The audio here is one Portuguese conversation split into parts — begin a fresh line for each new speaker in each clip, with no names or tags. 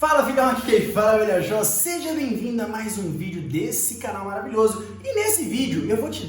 Fala filhão, aqui quem fala é o João, seja bem-vindo a mais um vídeo desse canal maravilhoso. E nesse vídeo eu vou te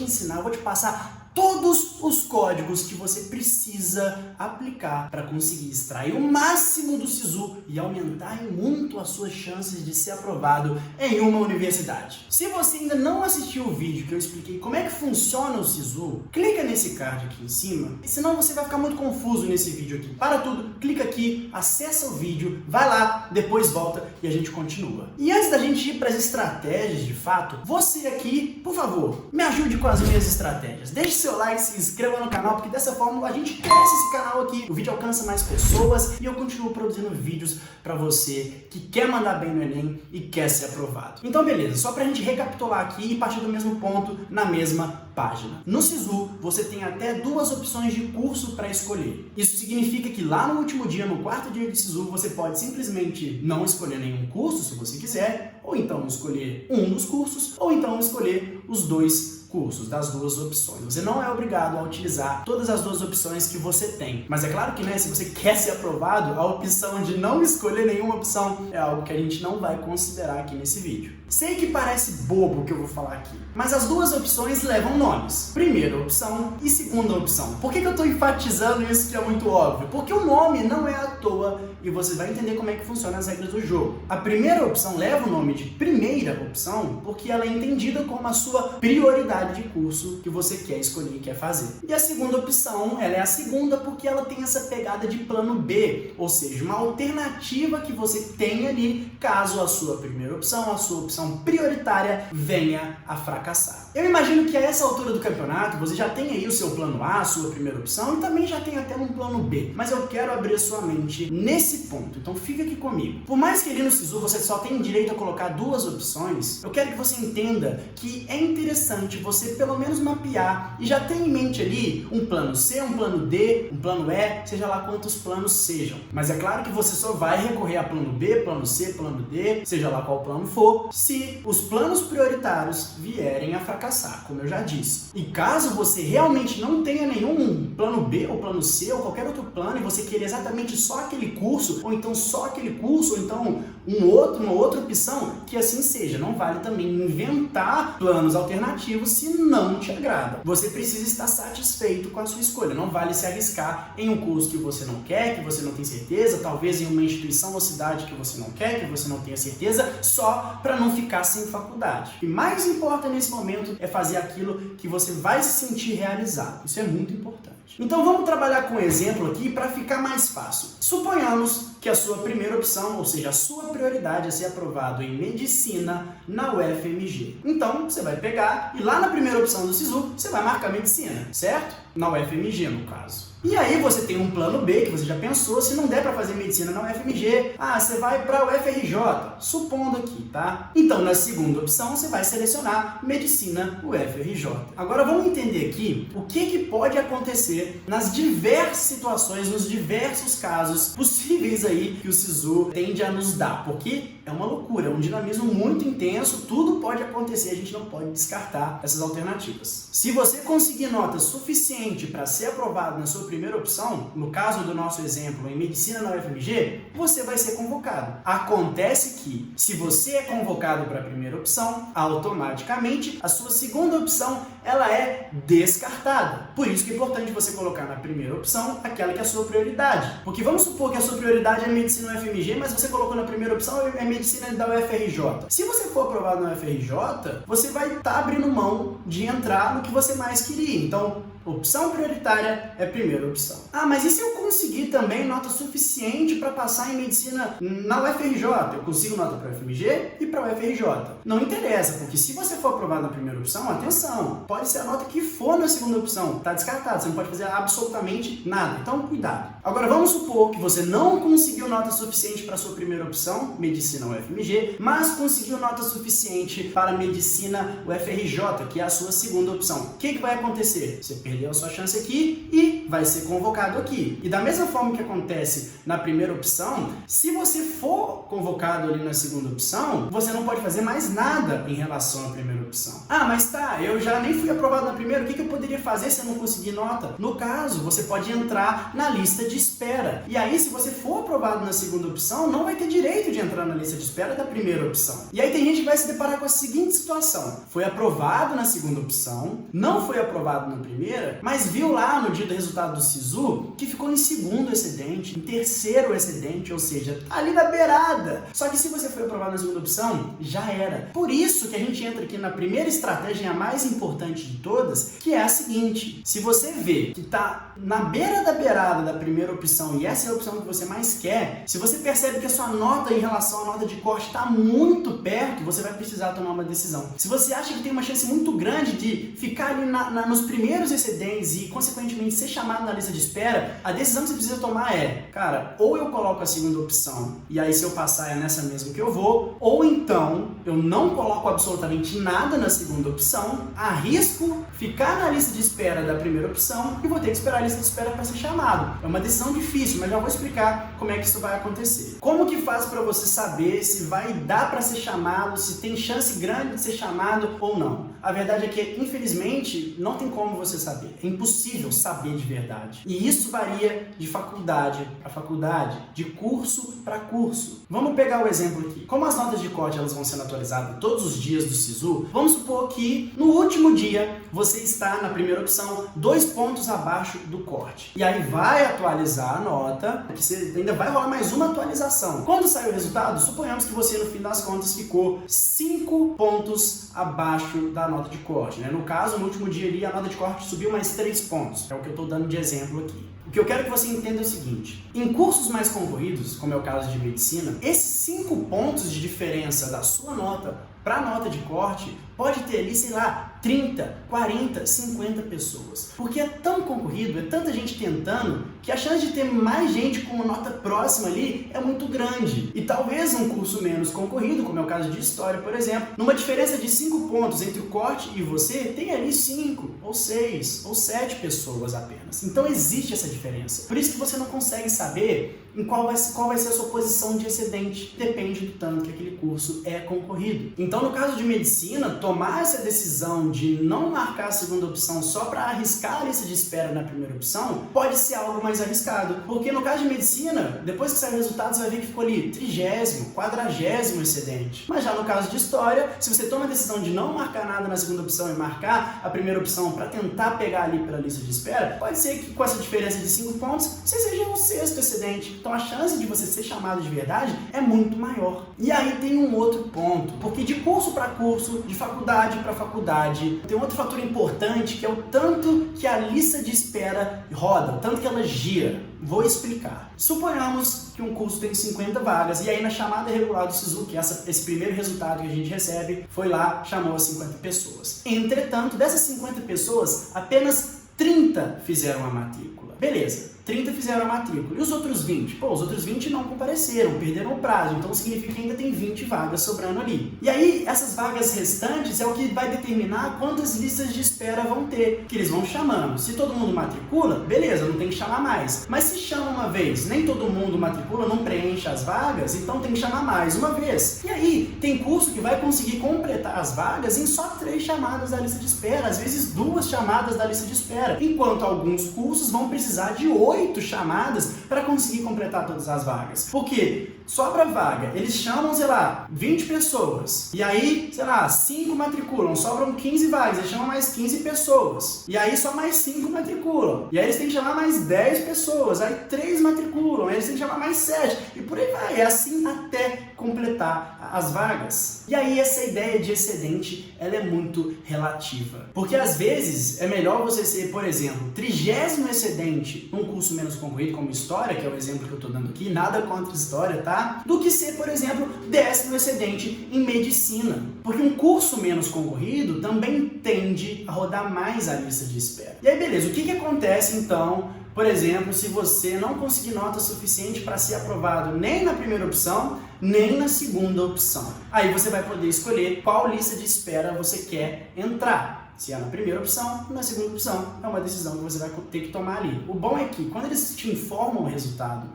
ensinar, eu vou te passar todos os códigos que você precisa aplicar para conseguir extrair o máximo do SISU e aumentar muito as suas chances de ser aprovado em uma universidade. Se você ainda não assistiu o vídeo que eu expliquei como é que funciona o SISU, clica nesse card aqui em cima, senão você vai ficar muito confuso nesse vídeo aqui. Para tudo, clica aqui, acessa o vídeo, vai lá, depois volta e a gente continua. E antes da gente ir para as estratégias de fato, você aqui, por favor, me ajude com as minhas estratégias. Deixe seu like, se inscreva no canal, porque dessa forma a gente cresce esse canal aqui, o vídeo alcança mais pessoas e eu continuo produzindo vídeos para você que quer mandar bem no Enem e quer ser aprovado. Então beleza, só pra gente recapitular aqui e partir do mesmo ponto na mesma página. No SISU, você tem até duas opções de curso para escolher. Isso significa que lá no último dia, no quarto dia de SISU, você pode simplesmente não escolher nenhum curso, se você quiser, ou então escolher um dos cursos, ou então escolher os dois cursos, das duas opções. Você não é obrigado a utilizar todas as duas opções que você tem. Mas é claro que, se você quer ser aprovado, a opção de não escolher nenhuma opção é algo que a gente não vai considerar aqui nesse vídeo. Sei que parece bobo o que eu vou falar aqui, mas as duas opções levam nomes. Primeira opção e segunda opção. Por que eu estou enfatizando isso que é muito óbvio? Porque o nome não é à toa e você vai entender como é que funcionam as regras do jogo. A primeira opção leva o nome de primeira opção porque ela é entendida como a sua prioridade de curso que você quer escolher e quer fazer. E a segunda opção, ela é a segunda porque ela tem essa pegada de plano B, ou seja, uma alternativa que você tem ali caso a sua primeira opção, a sua opção prioritária venha a fracassar. Eu imagino que a essa altura do campeonato você já tem aí o seu plano A, a sua primeira opção, e também já tem até um plano B, mas eu quero abrir a sua mente nesse ponto, então fica aqui comigo. Por mais que ali no SISU você só tenha direito a colocar duas opções, eu quero que você entenda que é interessante você pelo menos mapear e já ter em mente ali um plano C, um plano D, um plano E, seja lá quantos planos sejam. Mas é claro que você só vai recorrer a plano B, plano C, plano D, seja lá qual plano for, se os planos prioritários vierem a fracassar, como eu já disse. E caso você realmente não tenha nenhum plano B ou plano C ou qualquer outro plano e você queira exatamente só aquele curso, ou então só aquele curso, ou então uma outra opção, que assim seja. Não vale também inventar planos alternativos se não te agrada. Você precisa estar satisfeito com a sua escolha. Não vale se arriscar em um curso que você não quer, que você não tem certeza, talvez em uma instituição ou cidade que você não quer, que você não tenha certeza, só para não ficar sem faculdade. O que mais importa nesse momento é fazer aquilo que você vai se sentir realizado. Isso é muito importante. Então vamos trabalhar com um exemplo aqui para ficar mais fácil. Suponhamos que a sua primeira opção, ou seja, a sua prioridade é ser aprovado em medicina na UFMG. Então você vai pegar e lá na primeira opção do SISU você vai marcar medicina, certo? Na UFMG no caso. E aí você tem um plano B que você já pensou, se não der para fazer medicina na UFMG, você vai para a UFRJ, supondo aqui, tá? Então na segunda opção você vai selecionar medicina UFRJ. Agora vamos entender aqui o que pode acontecer nas diversas situações, nos diversos casos possíveis aí que o SISU tende a nos dar, porque é uma loucura, é um dinamismo muito intenso, tudo pode acontecer, a gente não pode descartar essas alternativas. Se você conseguir nota suficiente para ser aprovado na sua primeira opção, no caso do nosso exemplo em medicina na UFMG, você vai ser convocado. Acontece que, se você é convocado para a primeira opção, automaticamente a sua segunda opção ela é descartada. Por isso que é importante você colocar na primeira opção aquela que é a sua prioridade. Porque vamos supor que a sua prioridade é medicina na UFMG, mas você colocou na primeira opção é medicina da UFRJ. Se você for aprovado na UFRJ, você vai estar abrindo mão de entrar no que você mais queria. Então, opção prioritária é a primeira opção. Mas e se eu conseguir também nota suficiente para passar em medicina na UFRJ? Eu consigo nota para a UFMG e para a UFRJ. Não interessa, porque se você for aprovado na primeira opção, atenção, pode ser a nota que for na segunda opção, tá descartado, você não pode fazer absolutamente nada. Então, cuidado. Agora, vamos supor que você não conseguiu nota suficiente para a sua primeira opção, medicina UFMG, mas conseguiu nota suficiente para medicina UFRJ, que é a sua segunda opção. O que vai acontecer? Você perdeu a sua chance aqui e vai ser convocado aqui. E da mesma forma que acontece na primeira opção, se você for convocado ali na segunda opção, você não pode fazer mais nada em relação à primeira opção. Mas tá, eu já nem fui aprovado na primeira, o que eu poderia fazer se eu não conseguir nota? No caso, você pode entrar na lista de espera. E aí, se você for aprovado aprovado na segunda opção não vai ter direito de entrar na lista de espera da primeira opção. E aí tem gente que vai se deparar com a seguinte situação: foi aprovado na segunda opção, não foi aprovado na primeira, mas viu lá no dia do resultado do SISU que ficou em segundo excedente, em terceiro excedente, ou seja, ali na beirada. Só que se você foi aprovado na segunda opção, já era. Por isso que a gente entra aqui na primeira estratégia, a mais importante de todas, que é a seguinte: se você vê que está na beira da beirada da primeira opção e essa é a opção que você mais quer, se você percebe que a sua nota em relação à nota de corte está muito perto, você vai precisar tomar uma decisão. Se você acha que tem uma chance muito grande de ficar ali nos primeiros excedentes e, consequentemente, ser chamado na lista de espera, a decisão que você precisa tomar é, cara, ou eu coloco a segunda opção e aí se eu passar é nessa mesmo que eu vou, ou então eu não coloco absolutamente nada na segunda opção, arrisco ficar na lista de espera da primeira opção e vou ter que esperar a lista de espera para ser chamado. É uma decisão difícil, mas já vou explicar como é que isso vai acontecer. Como que faz para você saber se vai dar para ser chamado, se tem chance grande de ser chamado ou não? A verdade é que, infelizmente, não tem como você saber. É impossível saber de verdade. E isso varia de faculdade para faculdade, de curso para curso. Vamos pegar o exemplo aqui. Como as notas de corte elas vão sendo atualizadas todos os dias do SISU, vamos supor que no último dia você está na primeira opção 2 pontos abaixo do corte. E aí vai atualizar a nota, que você ainda vai rolar mais uma atualização. Quando sair o resultado, suponhamos que você no fim das contas ficou 5 pontos abaixo da nota de corte, né? No caso, no último dia ali, a nota de corte subiu mais 3 pontos. É o que eu estou dando de exemplo aqui. O que eu quero que você entenda é o seguinte: em cursos mais concorridos, como é o caso de medicina, esses 5 pontos de diferença da sua nota para a nota de corte pode ter ali, sei lá, 30, 40, 50 pessoas. Porque é tão concorrido, é tanta gente tentando, que a chance de ter mais gente com uma nota próxima ali é muito grande. E talvez um curso menos concorrido, como é o caso de História, por exemplo, numa diferença de 5 pontos entre o corte e você, tem ali 5, ou 6, ou 7 pessoas apenas. Então existe essa diferença. Por isso que você não consegue saber em qual vai ser a sua posição de excedente. Depende do tanto que aquele curso é concorrido. Então, no caso de medicina, tomar essa decisão de não marcar a segunda opção só para arriscar a lista de espera na primeira opção pode ser algo mais arriscado. Porque no caso de medicina, depois que sair o resultado, você vai ver que ficou ali 30º, 40º excedente. Mas já no caso de história, se você toma a decisão de não marcar nada na segunda opção e marcar a primeira opção para tentar pegar ali pela lista de espera, pode ser que com essa diferença de 5 pontos, você seja o 6º excedente. Então a chance de você ser chamado de verdade é muito maior. E aí tem um outro ponto, porque de curso para curso, de faculdade para faculdade, tem um outro fator importante que é o tanto que a lista de espera roda, o tanto que ela gira. Vou explicar. Suponhamos que um curso tem 50 vagas e aí na chamada regular do SISU, que esse primeiro resultado que a gente recebe, foi lá, chamou as 50 pessoas. Entretanto, dessas 50 pessoas, apenas 30 fizeram a matrícula. Beleza. 30 fizeram a matrícula. E os outros 20? Pô, os outros 20 não compareceram, perderam o prazo, então significa que ainda tem 20 vagas sobrando ali. E aí, essas vagas restantes é o que vai determinar quantas listas de espera vão ter, que eles vão chamando. Se todo mundo matricula, beleza, não tem que chamar mais. Mas se chama uma vez, nem todo mundo matricula, não preenche as vagas, então tem que chamar mais uma vez. E aí, tem curso que vai conseguir completar as vagas em só 3 chamadas da lista de espera, às vezes 2 chamadas da lista de espera, enquanto alguns cursos vão precisar de 8 chamadas para conseguir completar todas as vagas. Porque sobra vaga, eles chamam, sei lá, 20 pessoas, e aí, sei lá, 5 matriculam, sobram 15 vagas, eles chamam mais 15 pessoas, e aí só mais 5 matriculam, e aí eles têm que chamar mais 10 pessoas, aí 3 matriculam, aí eles têm que chamar mais 7, e por aí vai, é assim até completar as vagas. E aí essa ideia de excedente, ela é muito relativa, porque às vezes é melhor você ser, por exemplo, 30º excedente num curso menos concorrido, como História, que é o exemplo que eu estou dando aqui, nada contra História, tá? Do que ser, por exemplo, 10º excedente em Medicina. Porque um curso menos concorrido também tende a rodar mais a lista de espera. E aí, beleza, o que acontece então, por exemplo, se você não conseguir nota suficiente para ser aprovado nem na primeira opção, nem na segunda opção? Aí você vai poder escolher qual lista de espera você quer entrar. Se é na primeira opção, na segunda opção, é uma decisão que você vai ter que tomar ali. O bom é que, quando eles te informam o resultado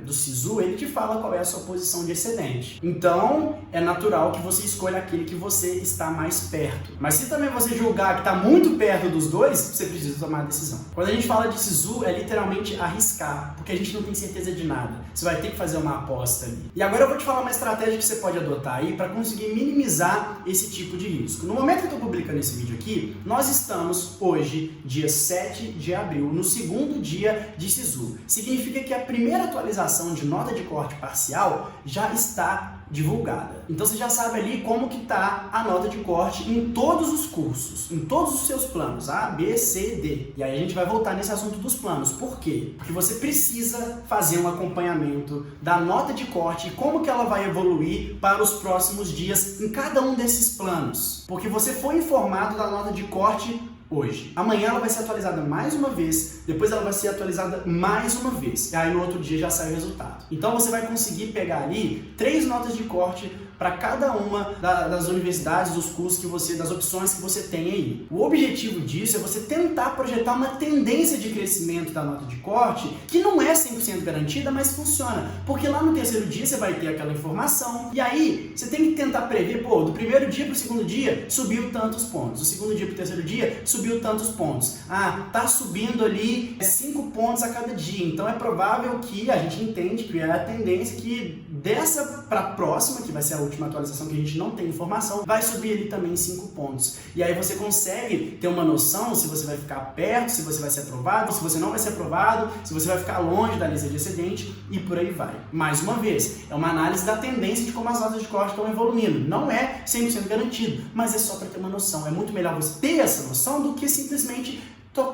do SISU, ele te fala qual é a sua posição de excedente. Então, é natural que você escolha aquele que você está mais perto. Mas se também você julgar que está muito perto dos dois, você precisa tomar a decisão. Quando a gente fala de SISU, é literalmente arriscar, porque a gente não tem certeza de nada. Você vai ter que fazer uma aposta ali. E agora eu vou te falar uma estratégia que você pode adotar aí para conseguir minimizar esse tipo de risco. No momento que eu estou publicando esse vídeo aqui, nós estamos hoje, dia 7 de abril, no segundo dia de SISU. Significa que a primeira atualização de nota de corte parcial já está divulgada. Então você já sabe ali como que está a nota de corte em todos os cursos, em todos os seus planos, A, B, C, D. E aí a gente vai voltar nesse assunto dos planos. Por quê? Porque você precisa fazer um acompanhamento da nota de corte e como que ela vai evoluir para os próximos dias em cada um desses planos. Porque você foi informado da nota de corte hoje. Amanhã ela vai ser atualizada mais uma vez, depois ela vai ser atualizada mais uma vez. E aí no outro dia já sai o resultado. Então você vai conseguir pegar ali 3 notas de corte para cada uma das universidades, dos cursos das opções que você tem aí. O objetivo disso é você tentar projetar uma tendência de crescimento da nota de corte que não é 100% garantida, mas funciona. Porque lá no terceiro dia você vai ter aquela informação e aí você tem que tentar prever, do primeiro dia para o segundo dia subiu tantos pontos, do segundo dia para o terceiro dia subiu tantos pontos. Tá subindo ali 5 pontos a cada dia, então é provável que a gente entende que é a tendência que dessa para a próxima, que vai ser a última atualização que a gente não tem informação, vai subir ali também 5 pontos. E aí você consegue ter uma noção se você vai ficar perto, se você vai ser aprovado, se você não vai ser aprovado, se você vai ficar longe da lista de excedente e por aí vai. Mais uma vez, é uma análise da tendência de como as notas de corte estão evoluindo. Não é 100% garantido, mas é só para ter uma noção. É muito melhor você ter essa noção do que simplesmente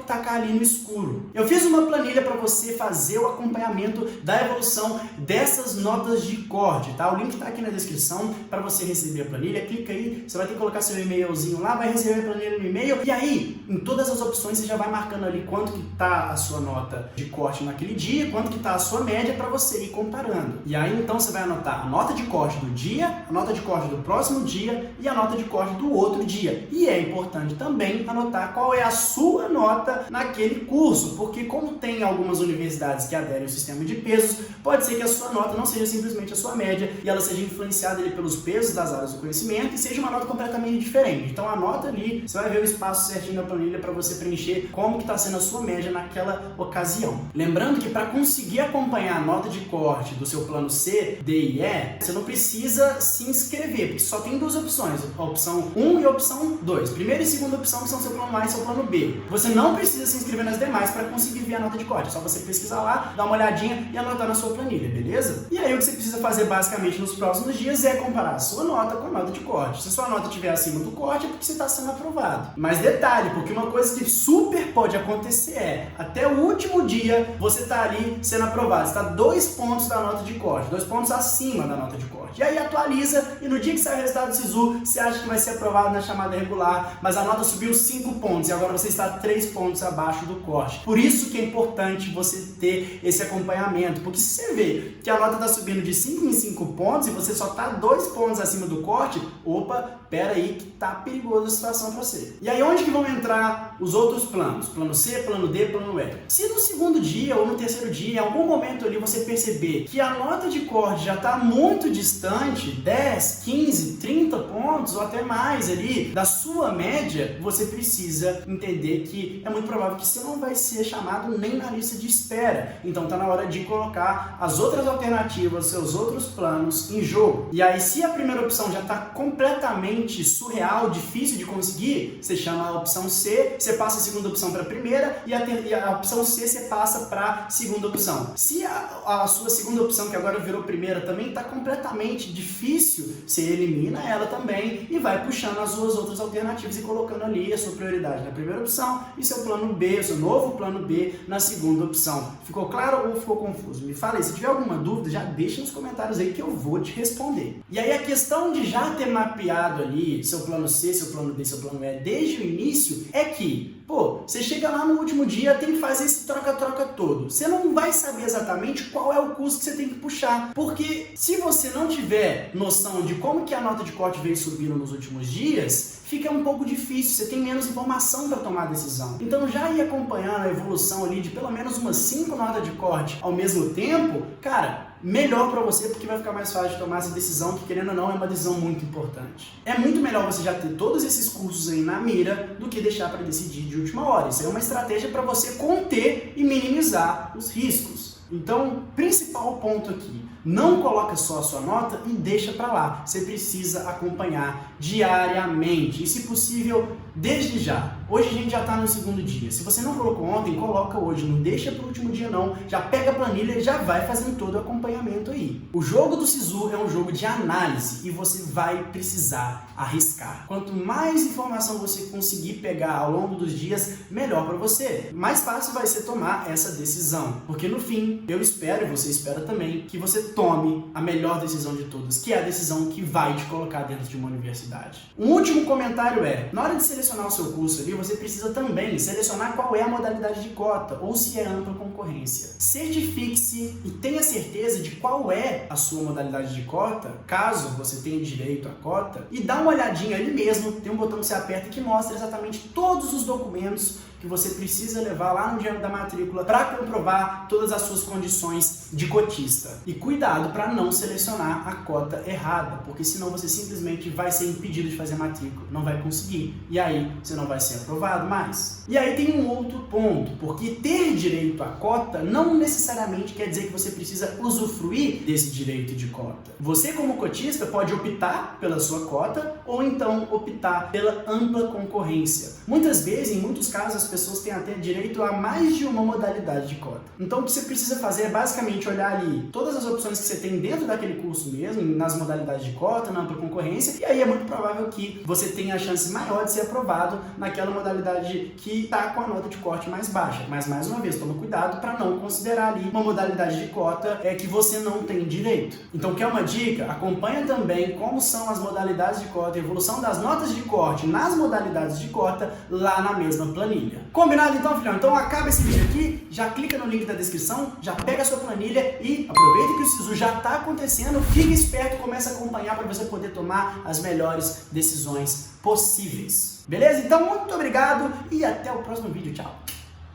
tacar ali no escuro. Eu fiz uma planilha para você fazer o acompanhamento da evolução dessas notas de corte, tá? O link está aqui na descrição para você receber a planilha. Clica aí, você vai ter que colocar seu e-mailzinho lá, vai receber a planilha no e-mail e aí, em todas as opções, você já vai marcando ali quanto que tá a sua nota de corte naquele dia, quanto que tá a sua média para você ir comparando. E aí, então, você vai anotar a nota de corte do dia, a nota de corte do próximo dia e a nota de corte do outro dia. E é importante também anotar qual é a sua nota naquele curso, porque como tem algumas universidades que aderem ao sistema de pesos, pode ser que a sua nota não seja simplesmente a sua média e ela seja influenciada ali pelos pesos das áreas do conhecimento e seja uma nota completamente diferente. Então anota ali, você vai ver o espaço certinho na planilha para você preencher como que está sendo a sua média naquela ocasião. Lembrando que para conseguir acompanhar a nota de corte do seu plano C, D e E, você não precisa se inscrever, porque só tem 2 opções, a opção 1 e a opção 2. Primeira e segunda opção que são seu plano A e seu plano B. Você não precisa se inscrever nas demais para conseguir ver a nota de corte. É só você pesquisar lá, dar uma olhadinha e anotar na sua planilha, beleza? E aí o que você precisa fazer basicamente nos próximos dias é comparar a sua nota com a nota de corte. Se a sua nota estiver acima do corte é porque você está sendo aprovado. Mas detalhe, porque uma coisa que super pode acontecer é, até o último dia você está ali sendo aprovado. Você está 2 pontos da nota de corte, 2 pontos acima da nota de corte. E aí atualiza e no dia que sai o resultado do SISU, você acha que vai ser aprovado na chamada regular, mas a nota subiu 5 pontos e agora você está 3 pontos abaixo do corte. Por isso que é importante você ter esse acompanhamento, porque se você vê que a nota está subindo de 5 em 5 pontos e você só está 2 pontos acima do corte, opa, pera aí que tá perigosa a situação para você. E aí onde que vão entrar os outros planos? Plano C, plano D, plano E. Se no segundo dia ou no terceiro dia, em algum momento ali você perceber que a nota de corte já está muito distante, 10, 15, 30 pontos ou até mais ali da sua média, você precisa entender que é muito provável que você não vai ser chamado nem na lista de espera. Então está na hora de colocar as outras alternativas, seus outros planos em jogo. E aí se a primeira opção já está completamente surreal, difícil de conseguir, você chama a opção C, você passa a segunda opção para a primeira e a opção C você passa para a segunda opção. Se a sua segunda opção, que agora virou primeira, também está completamente difícil, você elimina ela também e vai puxando as suas outras alternativas e colocando ali a sua prioridade na primeira opção e seu plano B, o seu novo plano B na segunda opção. Ficou claro ou ficou confuso? Me fala aí, se tiver alguma dúvida, já deixa nos comentários aí que eu vou te responder. E aí a questão de já ter mapeado ali seu plano C, seu plano D, seu plano E desde o início é que, pô, você chega lá no último dia, tem que fazer esse troca-troca todo. Você não vai saber exatamente qual é o custo que você tem que puxar, porque se você não tiver noção de como que a nota de corte veio subindo nos últimos dias, fica um pouco difícil, você tem menos informação para tomar a decisão. Então já ir acompanhando a evolução ali de pelo menos umas 5 notas de corte ao mesmo tempo, cara, melhor para você, porque vai ficar mais fácil de tomar essa decisão, que querendo ou não é uma decisão muito importante. É muito melhor você já ter todos esses cursos aí na mira do que deixar para decidir de última hora. Isso é uma estratégia para você conter e minimizar os riscos. Então, principal ponto aqui, não coloca só a sua nota e deixa para lá. Você precisa acompanhar diariamente e, se possível, desde já. Hoje a gente já está no segundo dia. Se você não colocou ontem, coloca hoje. Não deixa para o último dia não. Já pega a planilha e já vai fazendo todo o acompanhamento aí. O jogo do Sisu é um jogo de análise e você vai precisar arriscar. Quanto mais informação você conseguir pegar ao longo dos dias, melhor para você. Mais fácil vai ser tomar essa decisão. Porque no fim, eu espero e você espera também que você tome a melhor decisão de todas, que é a decisão que vai te colocar dentro de uma universidade. Um último comentário é, na hora de selecionar o seu curso ali, você precisa também selecionar qual é a modalidade de cota, ou se é ampla concorrência. Certifique-se e tenha certeza de qual é a sua modalidade de cota, caso você tenha direito à cota, e dá uma olhadinha ali mesmo, tem um botão que você aperta que mostra exatamente todos os documentos que você precisa levar lá no dia da matrícula para comprovar todas as suas condições de cotista. E cuidado para não selecionar a cota errada, porque senão você simplesmente vai ser impedido de fazer a matrícula, não vai conseguir, e aí você não vai ser aprovado mais. E aí tem um outro ponto, porque ter direito à cota não necessariamente quer dizer que você precisa usufruir desse direito de cota. Você, como cotista, pode optar pela sua cota ou então optar pela ampla concorrência. Muitas vezes, em muitos casos, as pessoas têm até direito a mais de uma modalidade de cota. Então o que você precisa fazer é basicamente olhar ali todas as opções que você tem dentro daquele curso mesmo, nas modalidades de cota, na ampla concorrência, e aí é muito provável que você tenha a chance maior de ser aprovado naquela modalidade que está com a nota de corte mais baixa. Mas mais uma vez, toma cuidado para não considerar ali uma modalidade de cota que você não tem direito. Então quer uma dica? Acompanha também como são as modalidades de cota, a evolução das notas de corte nas modalidades de cota lá na mesma planilha. Combinado então, filhão? Então acaba esse vídeo aqui, já clica no link da descrição, já pega a sua planilha e aproveita que o Sisu já está acontecendo, fica esperto, começa a acompanhar para você poder tomar as melhores decisões possíveis. Beleza? Então muito obrigado e até o próximo vídeo. Tchau!